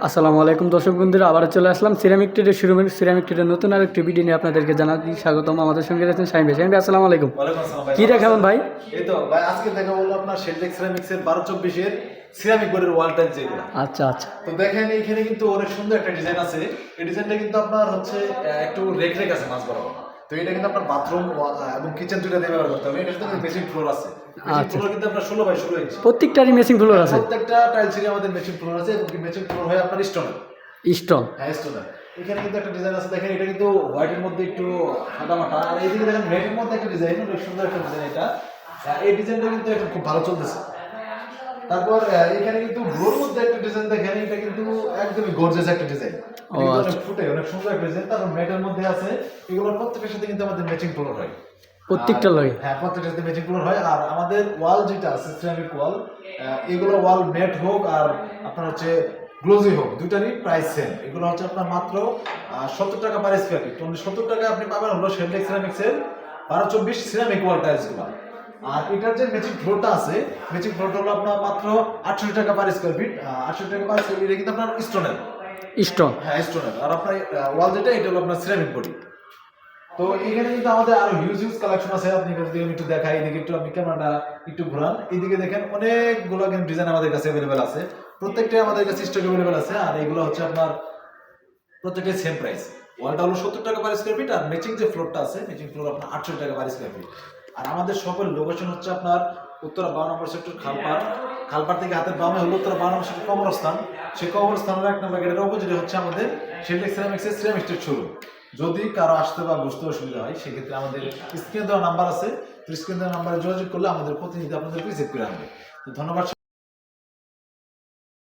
আসসালামু আলাইকুম দর্শক বন্ধুরা, আবার চলে আসলাম সিরামিক ট্রেডের শোরুমের সিরামিক ট্রেডের নতুন আরেকটি ভিডিও নিয়ে আপনাদেরকে জানাচ্ছি স্বাগতম। আমাদের সঙ্গে রয়েছেন শাহিন ভাই। শাহিন ভাই আসসালামু আলাইকুম। ওয়ালাইকুম আসসালাম ভাই। কি দেখাবেন ভাই? এই তো ভাই আজকে দেখা বললো আপনার শেলটেক সিরামিক্সের 12-24 এর সিরামিক বোর্ডের ওয়াল টাইল যেগুলো। আচ্ছা আচ্ছা, তো দেখেন এইখানে কিন্তু অনেক সুন্দর একটা ডিজাইন আছে। এই ডিজাইনটা কিন্তু আপনার হচ্ছে একটু রেক আছে মাঝ বরাবর। তো এটা কিন্তু আপনার বাথরুম এবং কিচেন দুটো দিয়ে ব্যবহার করতে হবে। এটার সাথে মেশিং ফ্লোর আছে। মেশিং আচ্ছা। ফ্লোর কিন্তু আপনার 16x16 ইঞ্চি। প্রত্যেকটারই মেসিং ফ্লোর আছে? প্রত্যেকটা টাইলসেরই আমাদের মেশিং ফ্লোর আছে এবং মেশিং ফ্লোর হয় আপনার স্টোনের। স্টোন? হ্যাঁ স্টোনের। এখানে কিন্তু একটা ডিজাইন আছে, দেখেন এটা কিন্তু হোয়াইটের মধ্যে একটু সাদামাটা, আর এইদিকে দেখেন রেডের মধ্যে একটা ডিজাইন, অনেক সুন্দর একটা ডিজাইন এটা। এই ডিজাইনটা কিন্তু এখন খুব ভালো চলতেছে। তারপর এখানে কিন্তু ব্লুর মধ্যে একটা ডিজাইন দেখেন, এটা কিন্তু একদমই গর্জিয়াস একটা ডিজাইন। অনেক ফুটে, অনেক সুন্দর একটা ডিজাইন। তারপর ম্যাটের মধ্যে আছে, এগুলোর প্রত্যেকটার সাথে কিন্তু আমাদের ম্যাচিং ফ্লোর হয়। প্রত্যেকটা লাগে? হ্যাঁ, প্রত্যেকটার সাথে ম্যাচিং ফ্লোর হয়। আর আমাদের ওয়াল যেটা আছে সিরামিক ওয়াল, এগুলো ওয়াল ম্যাট হোক আর আপনার হচ্ছে গ্লোজি হোক, দুইটারই প্রাইস সেম। এগুলো হচ্ছে আপনার মাত্র 70 টাকা পার স্কয়ার ফিট। 70 টাকা আপনি পাবেন হলো শেলটেক সিরামিক্সের 12-24 সিরামিক ওয়াল টাইলসগুলো। আর এটার যে ম্যাচিং ফ্লোরটা আছে, ম্যাচিং ফ্লোরটা হলো আপনার মাত্র 68 টাকা পার স্কয়ার ফিট। 68 টাকা পার স্কয়ার ফিট, এটা কিন্তু আপনার স্টোনের। স্টোন? হ্যাঁ স্টোনের। আর আপনার ওয়াল যেটা, এটা হলো আপনার সিরামিক বডি। তো এখানে কিন্তু আমাদের আরো হিউজ হিউজ কালেকশন আছে। আপনি যদি আমি একটু দেখাই, এদিকে একটু আমি ক্যামেরাটা একটু ঘোরান, এইদিকে দেখেন অনেকগুলো কিন্তু ডিজাইন আমাদের কাছে अवेलेबल আছে। প্রত্যেকটাই আমাদের কাছে স্টক अवेलेबल আছে। আর এগুলো হচ্ছে আপনার প্রত্যেকটাই সেম প্রাইস। ওয়ালটা হলো 70 টাকা পার স্কয়ার ফিট, আর ম্যাচিং যে ফ্লোরটা আছে, ম্যাচিং ফ্লোর আপনার 68 টাকা পার স্কয়ার ফিট। আর আমাদের শপের লোকেশন হচ্ছে আপনার উত্তরা 12 নম্বর সেক্টর খালপাড়। খালপাড় থেকে হাতের বামে হলো উত্তরা 12 নম্বর সেক্টর কবরস্থান। সেই কবরস্থানের 1 নম্বর গেটের অপোজিটে হচ্ছে আমাদের শেলটেক সিরামিক্সের সিরামিক স্টোর শোরুম। যদি কারো আসতে বা বুঝতে অসুবিধা হয়, সেক্ষেত্রে আমাদের স্ক্রিনে দেওয়া নাম্বার আছে। স্ক্রিনে দেওয়া নাম্বারে যোগাযোগ করলে আমাদের প্রতিনিধি আপনাদের রিসিভ করে আনবে। তো ধন্যবাদ।